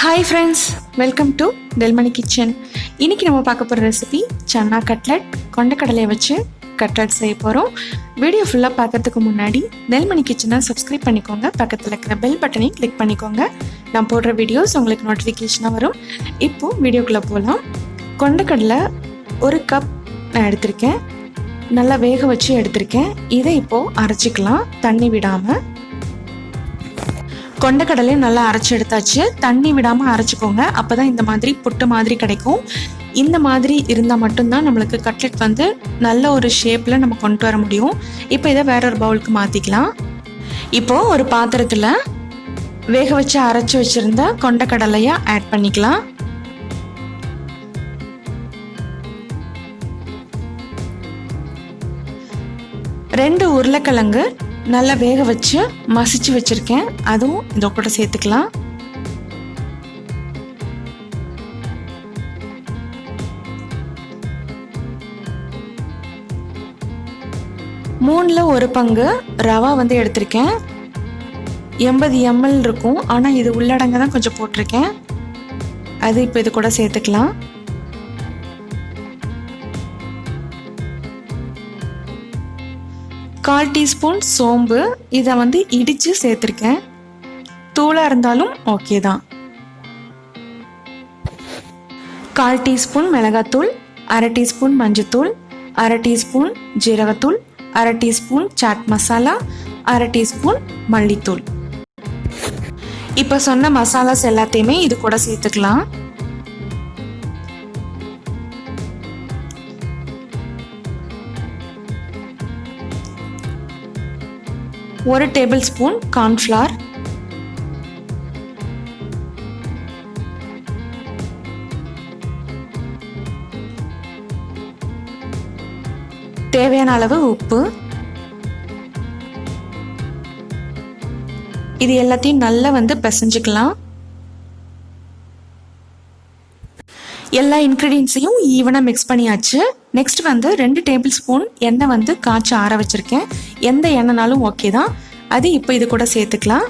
Hi friends, welcome to Nelmani kitchen. இன்றைக்கி நம்ம பார்க்க போகிற ரெசிபி சன்னா கட்லெட். கொண்டக்கடலையை வச்சு கட்லெட் செய்ய போகிறோம். வீடியோ ஃபுல்லாக பார்க்கறதுக்கு முன்னாடி நெல்மணி கிச்சனை சப்ஸ்கிரைப் பண்ணிக்கோங்க. பக்கத்தில் இருக்கிற பெல் பட்டனையும் கிளிக் பண்ணிக்கோங்க. நான் போடுற வீடியோஸ் உங்களுக்கு நோட்டிஃபிகேஷனாக வரும். இப்போது வீடியோக்குள்ளே போகலாம். கொண்டக்கடலை 1 கப் நான் எடுத்திருக்கேன். நல்லா வேக வச்சு எடுத்திருக்கேன். இதை இப்போது அரைச்சிக்கலாம் தண்ணி விடாமல். கொண்டக்கடலையும் நல்லா அரைச்சி எடுத்தாச்சு. தண்ணி விடாமல் அரைச்சிக்கோங்க. அப்போ தான் இந்த மாதிரி புட்டு மாதிரி கிடைக்கும். இந்த மாதிரி இருந்தால் மட்டும்தான் நம்மளுக்கு கட்லெட் வந்து நல்ல ஒரு ஷேப்பில் நம்ம கொண்டு வர முடியும். இப்போ இதை வேற ஒரு பவுலுக்கு மாற்றிக்கலாம். இப்போது ஒரு பாத்திரத்தில் வேக வச்சு அரைச்சி வச்சுருந்த கொண்டக்கடலையை ஆட் பண்ணிக்கலாம். ரெண்டு உருளைக்கிழங்கு நல்லா வேக வச்சு மசிச்சு வச்சிருக்கேன். அதுவும் இதை கூட சேர்த்துக்கலாம். மூணுல ஒரு பங்கு ரவா வந்து எடுத்திருக்கேன். 80 ml இருக்கும். ஆனால் இது உள்ளடங்க தான் கொஞ்சம் போட்டிருக்கேன். அது இப்போ இது கூட சேர்த்துக்கலாம். கால் டீஸ்பூன் சோம்பு, இதை வந்து இடித்து சேர்த்துருக்கேன். தூளாக இருந்தாலும் ஓகே தான். 1/4 டீஸ்பூன் மிளகாத்தூள், 1/2 டீஸ்பூன் மஞ்சத்தூள், 1/2 டீஸ்பூன் ஜீரகத்தூள், 1/2 டீஸ்பூன் சாட் மசாலா, 1/2 டீஸ்பூன் மல்லித்தூள். இப்போ சொன்ன மசாலாஸ் எல்லாத்தையுமே இது கூட சேர்த்துக்கலாம். ஒரு டேபிள் ஸ்பூன் கார்ன்ஃப்ளவர், தேவையான அளவு உப்பு. இது எல்லாத்தையும் நல்லா வந்து பிசைஞ்சுக்கலாம். எல்லா இன்க்ரீடியன்ஸையும் ஈவனாக மிக்ஸ் பண்ணியாச்சு. நெக்ஸ்ட் வந்து 2 டேபிள் ஸ்பூன் எண்ணெய் வந்து காய்ச்சி ஆற வச்சுருக்கேன். எந்த எண்ணெய்னாலும் ஓகே தான். அது இப்போ இது கூட சேர்த்துக்கலாம்.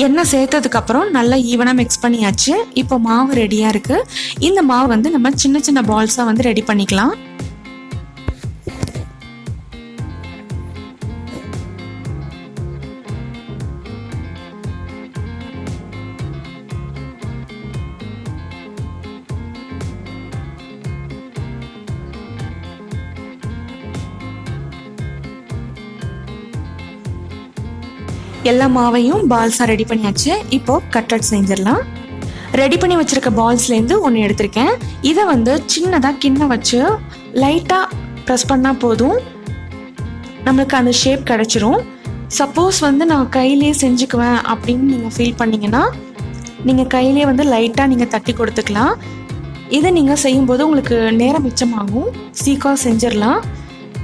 எண்ணெய் சேர்த்ததுக்கப்புறம் நல்லா ஈவனாக மிக்ஸ் பண்ணியாச்சு. இப்போ மாவு ரெடியாக இருக்குது. இந்த மாவு வந்து நம்ம சின்ன சின்ன பால்ஸாக வந்து ரெடி பண்ணிக்கலாம். எல்லா மாவையும் பால்ஸாக ரெடி பண்ணியாச்சு. இப்போது கட்லெட் செஞ்சிடலாம். ரெடி பண்ணி வச்சுருக்க பால்ஸ்லேருந்து ஒன்று எடுத்திருக்கேன். இதை வந்து சின்னதாக கிண்ண வச்சு லைட்டாக ப்ரெஸ் பண்ணால் போதும், நம்மளுக்கு அந்த ஷேப் கிடச்சிரும். சப்போஸ் வந்து நான் கையிலே செஞ்சுக்குவேன் அப்படின்னு நீங்கள் ஃபீல் பண்ணிங்கன்னா நீங்கள் கையிலே வந்து லைட்டாக நீங்கள் தட்டி கொடுத்துக்கலாம். இதை நீங்கள் செய்யும்போது உங்களுக்கு நேரம் மிச்சமாகும், சீக்கிரம் செஞ்சிடலாம்.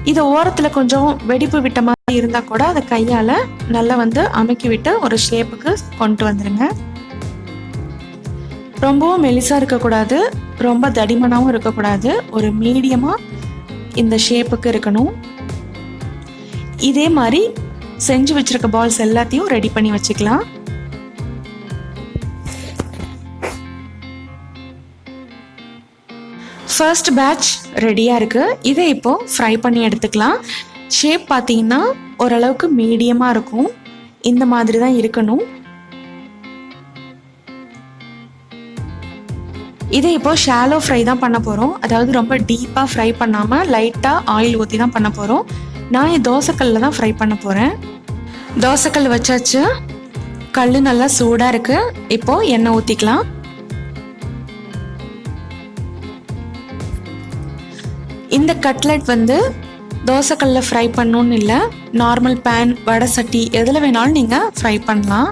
இதை ஓரத்தில் கொஞ்சம் வெடிப்பு விட்ட மாதிரி இருந்தால் கூட அதை கையால் நல்லா வந்து அமுக்கி விட்டு ஒரு ஷேப்புக்கு கொண்டு வந்துடுங்க. ரொம்பவும் மெலிசாக இருக்கக்கூடாது, ரொம்ப தடிமனாகவும் இருக்கக்கூடாது. ஒரு மீடியமாக இந்த ஷேப்புக்கு இருக்கணும். இதே மாதிரி செஞ்சு வச்சுருக்க பால்ஸ் எல்லாத்தையும் ரெடி பண்ணி வச்சுக்கலாம். ஃபர்ஸ்ட் பேட்ச் ரெடியாக இருக்குது. இதை இப்போது ஃப்ரை பண்ணி எடுத்துக்கலாம். ஷேப் பார்த்தீங்கன்னா ஓரளவுக்கு மீடியமாக இருக்கும். இந்த மாதிரி தான் இருக்கணும். இதை இப்போ ஷாலோ ஃப்ரை தான் பண்ண போகிறோம். அதாவது ரொம்ப டீப்பாக ஃப்ரை பண்ணாமல் லைட்டாக ஆயில் ஊற்றி தான் பண்ண போகிறோம். நான் தோசைக்கல்லில் தான் ஃப்ரை பண்ண போகிறேன். தோசைக்கல் வச்சாச்சு. கல் நல்லா சூடாக இருக்குது. இப்போது எண்ணெய் ஊற்றிக்கலாம். இந்த கட்லெட் வந்து தோசைக்கல்லில் ஃப்ரை பண்ணணுன்னு இல்லை, நார்மல் பேன், வடை சட்டி எதில் வேணாலும் நீங்கள் ஃப்ரை பண்ணலாம்.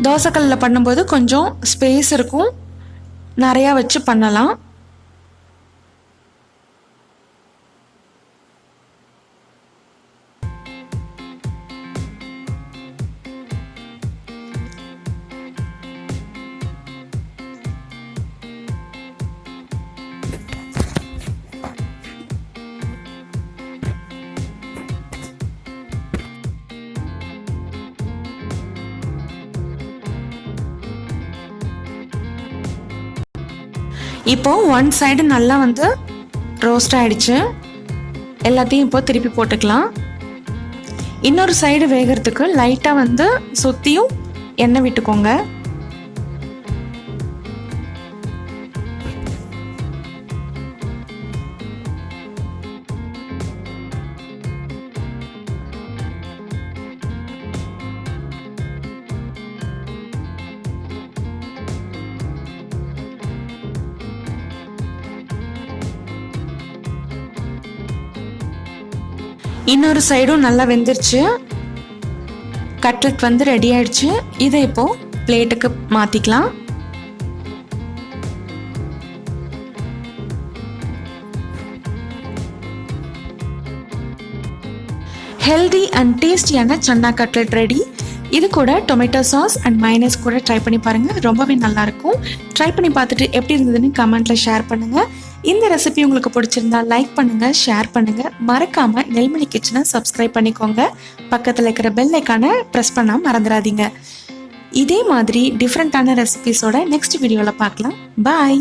தோசைக்கல்லில் பண்ணும்போது கொஞ்சம் ஸ்பேஸ் இருக்கும், நிறையா வச்சு பண்ணலாம். இப்போது ஒன் சைடு நல்லா வந்து ரோஸ்ட் ஆகிடுச்சு. எல்லாத்தையும் இப்போ திருப்பி போட்டுக்கலாம். இன்னொரு சைடு வேகிறதுக்கு லைட்டாக வந்து சுற்றியும் எண்ணெய் விட்டுக்கோங்க. இன்னொரு சைடும் நல்லா வெந்துருச்சு. கட்லெட் வந்து ரெடி ஆயிடுச்சு. இதை இப்போ பிளேட்டுக்கு மாத்திக்கலாம். ஹெல்தி அண்ட் டேஸ்டியான சன்னா கட்லெட் ரெடி. இது கூட டொமேட்டோ சாஸ் அண்ட் மைனஸ் கூட ட்ரை பண்ணி பாருங்கள். ரொம்பவே நல்லாயிருக்கும். ட்ரை பண்ணி பார்த்துட்டு எப்படி இருந்ததுன்னு கமெண்ட்டில் ஷேர் பண்ணுங்கள். இந்த ரெசிபி உங்களுக்கு பிடிச்சிருந்தா லைக் பண்ணுங்கள், ஷேர் பண்ணுங்கள். மறக்காமல் நெல்மணி கிச்சனை சப்ஸ்கிரைப் பண்ணிக்கோங்க. பக்கத்தில் இருக்கிற பெல் ஐக்கானை ப்ரெஸ் பண்ண மறந்துடாதீங்க. இதே மாதிரி டிஃப்ரெண்ட்டான ரெசிபிஸோட நெக்ஸ்ட் வீடியோவில் பார்க்கலாம். பாய்.